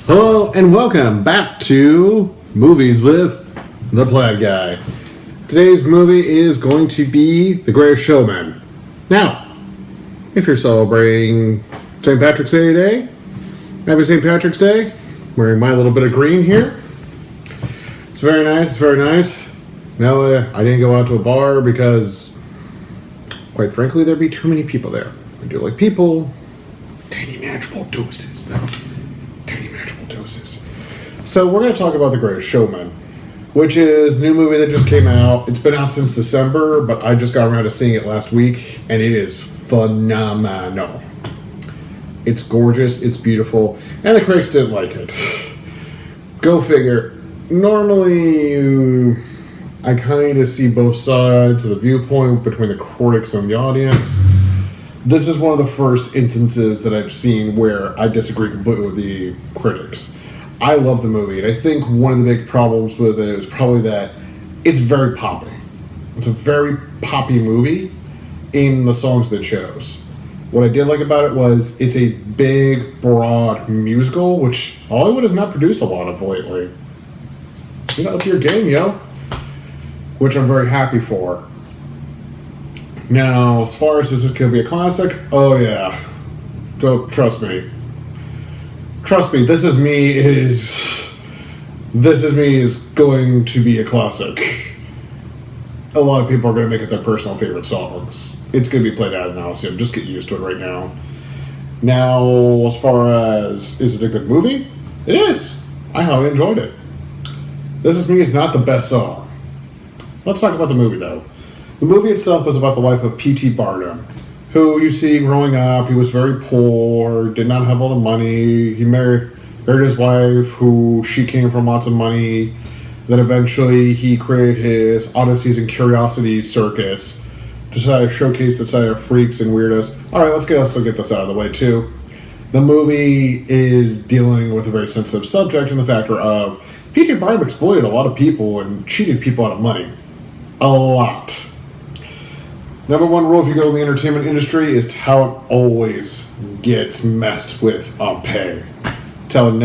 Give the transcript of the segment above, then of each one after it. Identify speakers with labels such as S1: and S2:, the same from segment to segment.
S1: Hello and welcome back to Movies with the Plaid Guy. Today's movie is going to be The Greatest Showman. Now, if you're celebrating St. Patrick's Day today, happy St. Patrick's Day. Wearing my little bit of green here. It's very nice, very nice. Now, I didn't go out to a bar because, quite frankly, there'd be too many people there. I do like people. Tiny manageable doses, though. So we're going to talk about The Greatest Showman, which is a new movie that just came out. It's been out since December, but I just got around to seeing it last week, and it is phenomenal. It's gorgeous, it's beautiful, and the critics didn't like it. Go figure. Normally, I kind of see both sides of the viewpoint between the critics and the audience. This is one of the first instances that I've seen where I disagree completely with the critics. I love the movie, and I think one of the big problems with it is probably that it's very poppy. It's a very poppy movie in the songs that it chose. What I did like about it was it's a big, broad musical, which Hollywood has not produced a lot of lately. You know, up your game, yo. Which I'm very happy for. Now, as far as this is going to be a classic, oh yeah. Don't trust me. Trust me, This Is Me is going to be a classic. A lot of people are going to make it their personal favorite songs. It's going to be played ad nauseum. Just get used to it right now. Now, as far as, is it a good movie? It is. I highly enjoyed it. This Is Me is not the best song. Let's talk about the movie, though. The movie itself is about the life of P.T. Barnum, who you see growing up. He was very poor, did not have a lot of money. He married his wife, who she came from lots of money. Then eventually he created his Odysseys and Curiosities circus to try to showcase the side of freaks and weirdos. All right, let's get this out of the way too. The movie is dealing with a very sensitive subject in the factor of P.T. Barnum exploited a lot of people and cheated people out of money. A lot. Number one rule if you go in the entertainment industry is talent always gets messed with on pay. Talent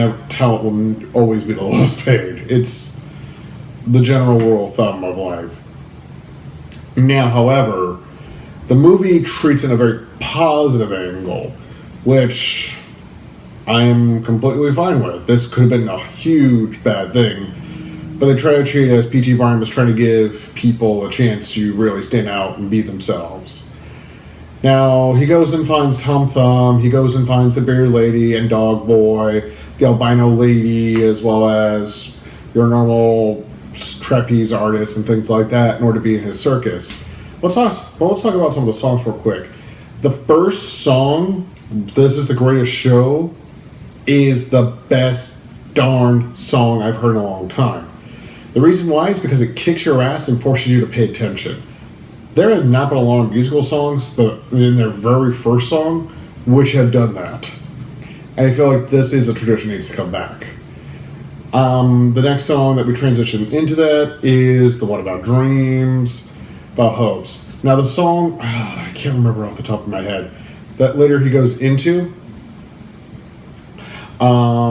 S1: will always be the lowest paid. It's the general rule of thumb of life. Now, however, the movie treats it in a very positive angle, which I am completely fine with. This could have been a huge bad thing. But they try to treat it as P.T. Barnum is trying to give people a chance to really stand out and be themselves. Now, he goes and finds Tom Thumb, he goes and finds the bearded lady and Dog Boy, the albino lady, as well as your normal trapeze artists and things like that in order to be in his circus. Let's talk about some of the songs real quick. The first song, This Is the Greatest Show, is the best darn song I've heard in a long time. The reason why is because it kicks your ass and forces you to pay attention. There have not been a lot of musical songs in their very first song which have done that. And I feel like this is a tradition that needs to come back. The next song that we transition into that is the one about dreams, about hopes. Now the song, I can't remember off the top of my head, that later he goes into...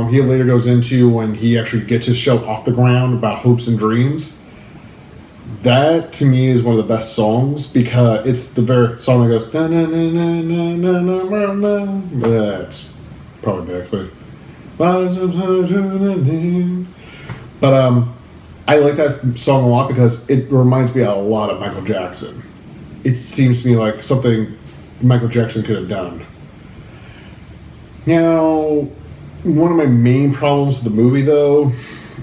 S1: he later goes into when he actually gets his show off the ground about hopes and dreams. That to me is one of the best songs because it's the very song that goes na na na na na na na na. That's probably back, but I like that song a lot because it reminds me a lot of Michael Jackson. It seems to me like something Michael Jackson could have done. Now, one of my main problems with the movie, though,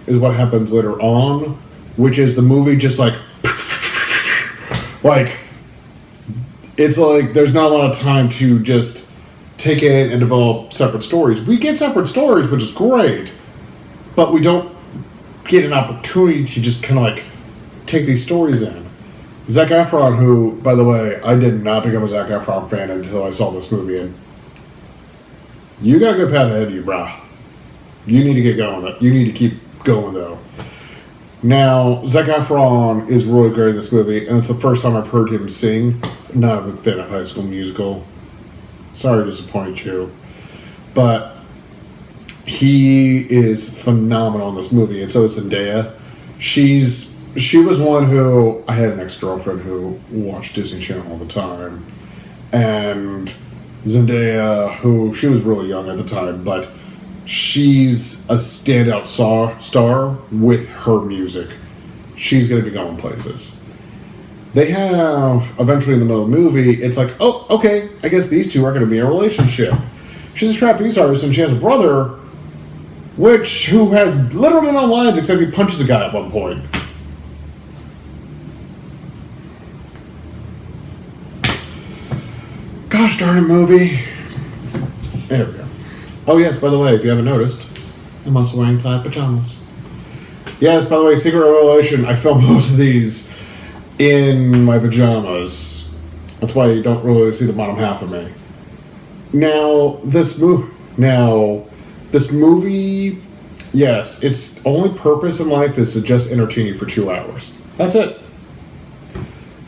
S1: is what happens later on, which is the movie just it's like there's not a lot of time to just take in and develop separate stories. We get separate stories, which is great, but we don't get an opportunity to just kind of take these stories in. Zac Efron, who, by the way, I did not become a Zac Efron fan until I saw this movie, and you got a good path ahead of you, brah. You need to get going. You need to keep going, though. Now, Zac Efron is really great in this movie, and it's the first time I've heard him sing. I'm not a fan of High School Musical. Sorry to disappoint you. But He is phenomenal in this movie, and so is Zendaya. She was one who I had an ex-girlfriend who watched Disney Channel all the time, and Zendaya, who she was really young at the time, but she's a standout star with her music. She's going to be going places. They have, eventually in the middle of the movie, it's like, oh, okay, I guess these two are going to be in a relationship. She's a trapeze artist and she has a brother, who has literally no lines except he punches a guy at one point. Gosh darn it, movie. There we go. Oh yes, by the way, if you haven't noticed, I'm also wearing plaid pajamas. Yes, by the way, Secret Revelation, I filmed most of these in my pajamas. That's why you don't really see the bottom half of me. Now, this movie, yes, its only purpose in life is to just entertain you for 2 hours. That's it.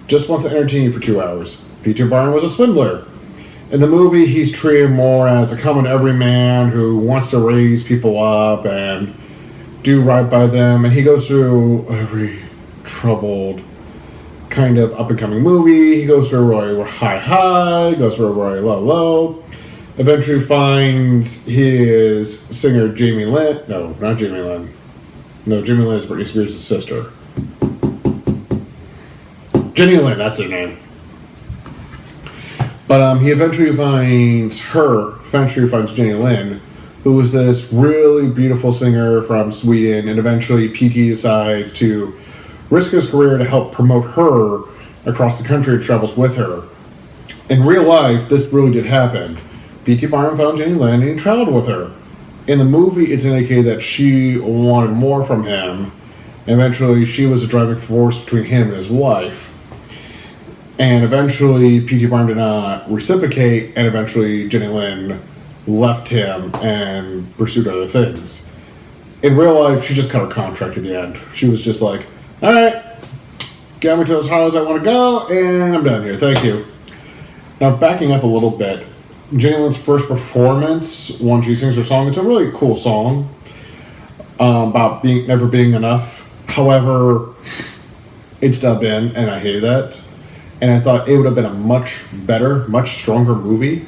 S1: Just wants to entertain you for 2 hours. Peter Barton was a swindler. In the movie, he's treated more as a common everyman who wants to raise people up and do right by them, and he goes through every troubled kind of up-and-coming movie. He goes through a really high, goes through a really low. Eventually finds his singer Jamie Lynn. No, not Jamie Lynn. No, Jamie Lynn is Britney Spears' sister. Jenny Lynn, that's her name. But he eventually finds Jenny Lynn, who is this really beautiful singer from Sweden, and eventually PT decides to risk his career to help promote her across the country and travels with her. In real life, this really did happen. P.T. Barnum found Jenny Lynn and he traveled with her. In the movie, it's indicated that she wanted more from him. Eventually, she was a driving force between him and his wife. And eventually, P.T. Barnum did not reciprocate, and eventually Jenny Lynn left him and pursued other things. In real life, she just cut her contract at the end. She was just like, all right, get me to as high as I want to go, and I'm done here. Thank you. Now, backing up a little bit, Jenny Lynn's first performance, when she sings her song, it's a really cool song about never being enough. However, it's dubbed in, and I hated that. And I thought it would have been a much better, much stronger movie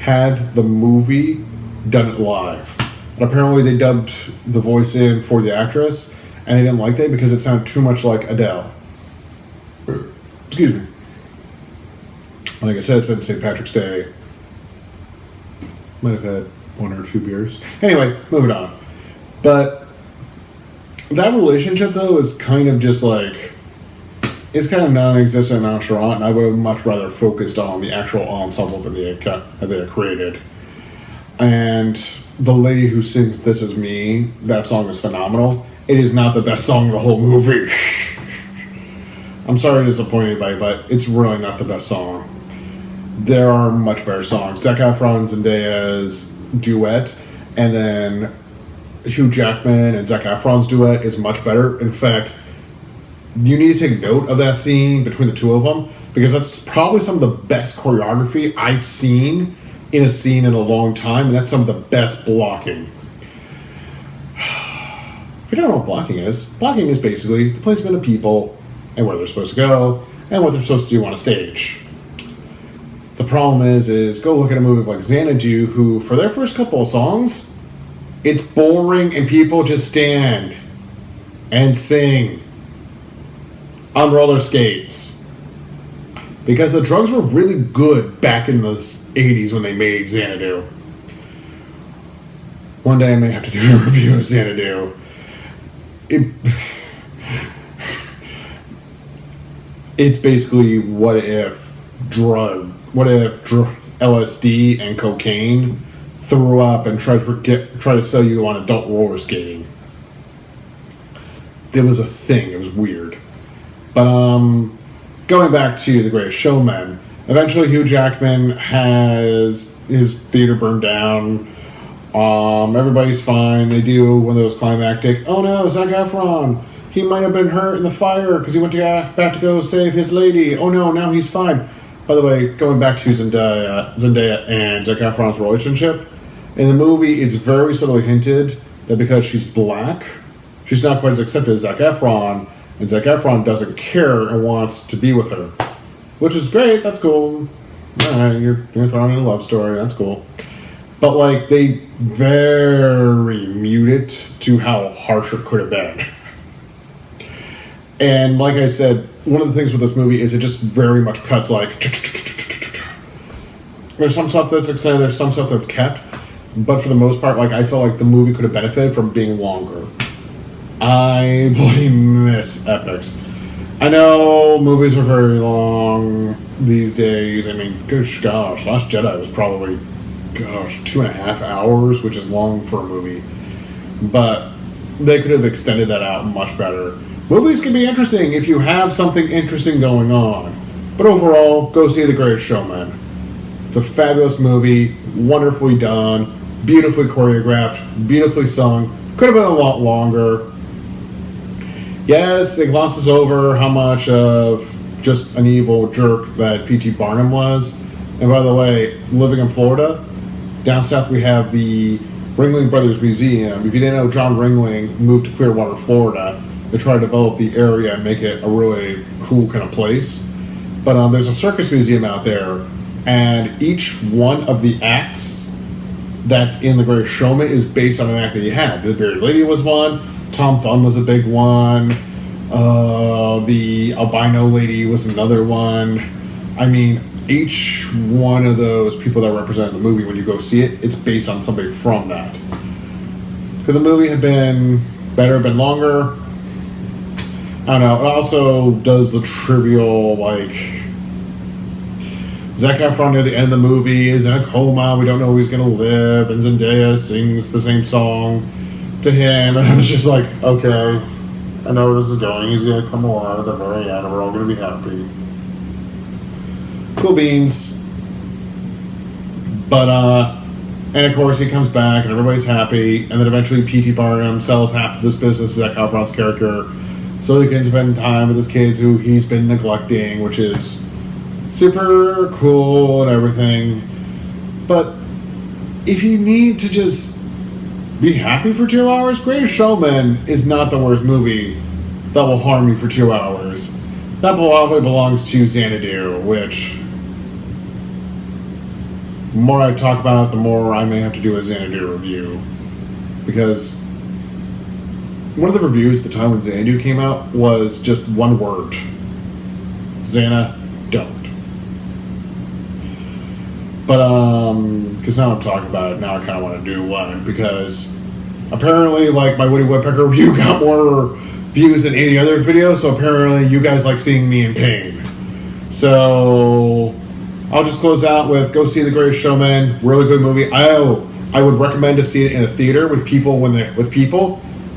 S1: had the movie done it live. And apparently they dubbed the voice in for the actress, and I didn't like that because it sounded too much like Adele. Excuse me. Like I said, it's been St. Patrick's Day. Might have had 1 or 2 beers. Anyway, moving on. But that relationship, though, is kind of just like... It's kind of non-existent and nonchalant, and I would have much rather focused on the actual ensemble that they had created. And the lady who sings This Is Me, that song is phenomenal. It is not the best song of the whole movie. I'm sorry to disappoint anybody, but it's really not the best song. There are much better songs. Zac Efron and Zendaya's duet, and then Hugh Jackman and Zac Efron's duet is much better. In fact, you need to take note of that scene between the two of them, because that's probably some of the best choreography I've seen in a scene in a long time, and that's some of the best blocking. If you don't know what blocking is basically the placement of people and where they're supposed to go and what they're supposed to do on a stage. The problem is go look at a movie like Xanadu, who, for their first couple of songs, it's boring and people just stand and sing on roller skates. Because the drugs were really good back in the 80s when they made Xanadu. One day I may have to do a review of Xanadu. It's basically what if LSD and cocaine threw up and tried to sell you on adult roller skating. There was a thing. It was weird. But going back to The Greatest Showman, eventually Hugh Jackman has his theater burned down. Everybody's fine. They do one of those climactic, oh no, Zac Efron, he might have been hurt in the fire because he went back to go save his lady. Oh no, now he's fine. By the way, going back to Zendaya and Zac Efron's relationship, In the movie, it's very subtly hinted that because she's black, she's not quite as accepted as Zac Efron, and Zac Efron doesn't care and wants to be with her. Which is great, that's cool. Alright, you're throwing in a love story, that's cool. But, like, they very mute it to how harsh it could have been. And, like I said, one of the things with this movie is it just very much cuts, like... There's some stuff that's extended, there's some stuff that's kept. But for the most part, like, I felt like the movie could have benefited from being longer. I bloody miss epics. I know movies are very long these days. I mean, gosh, Last Jedi was probably, 2.5 hours, which is long for a movie. But they could have extended that out much better. Movies can be interesting if you have something interesting going on. But overall, go see The Greatest Showman. It's a fabulous movie, wonderfully done, beautifully choreographed, beautifully sung. Could have been a lot longer. Yes, it glosses over how much of just an evil jerk that P.T. Barnum was. And by the way, living in Florida, down south we have the Ringling Brothers Museum. If you didn't know, John Ringling moved to Clearwater, Florida to try to develop the area and make it a really cool kind of place. But there's a circus museum out there, and each one of the acts that's in The Greatest Showman is based on an act that he had. The Bearded Lady was one. Tom Thumb was a big one. The albino lady was another one. I mean, each one of those people that represent the movie, when you go see it, it's based on somebody from that. Could the movie have been better, been longer? I don't know. It also does the trivial, like... Zac Efron near the end of the movie is in a coma. We don't know if he's going to live. And Zendaya sings the same song to him, and I was just like, okay, I know where this is going. He's gonna come alive at the very end, and we're all gonna be happy. Cool beans. But and of course he comes back, and everybody's happy, and then eventually P.T. Barnum sells half of his business to Zac Efron's character, so he can spend time with his kids who he's been neglecting, which is super cool and everything. But if you need to just be happy for 2 hours, Greatest Showman is not the worst movie that will harm you for 2 hours. That probably belongs to Xanadu, which the more I talk about it, the more I may have to do a Xanadu review. Because one of the reviews at the time when Xanadu came out was just one word. Xana, don't. But, because now I'm talking about it, now I kind of want to do one, because apparently, like, my Woody Woodpecker review got more views than any other video, so apparently you guys like seeing me in pain. So, I'll just close out with, go see The Greatest Showman, really good movie. I would recommend to see it in a theater with people,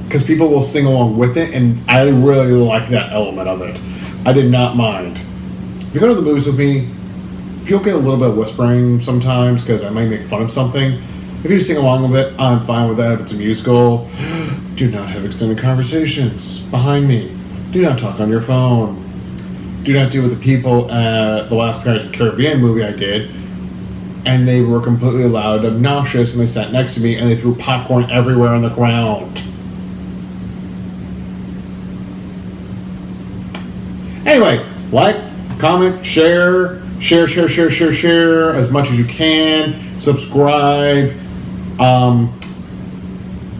S1: because people will sing along with it, and I really like that element of it. I did not mind. If you go to the movies with me, you'll get a little bit of whispering sometimes because I might make fun of something. If you sing along with it, I'm fine with that. If it's a musical, do not have extended conversations behind me. Do not talk on your phone. Do not do what the people at the last Pirates of the Caribbean movie I did, and they were completely loud, obnoxious, and they sat next to me and they threw popcorn everywhere on the ground. Anyway, like, comment, share as much as you can. Subscribe.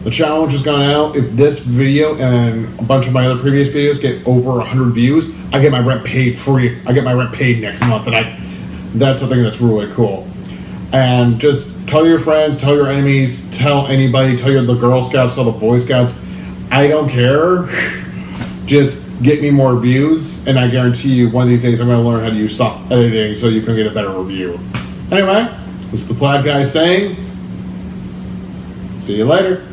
S1: The challenge has gone out. If this video and a bunch of my other previous videos get over 100 views, I get my rent paid free. I get my rent paid next month, and that's something that's really cool. And just tell your friends, tell your enemies, tell anybody, tell the Girl Scouts, tell the Boy Scouts. I don't care. Just get me more views, and I guarantee you one of these days I'm going to learn how to use soft editing so you can get a better review. Anyway, this is the Plaid guy saying, see you later.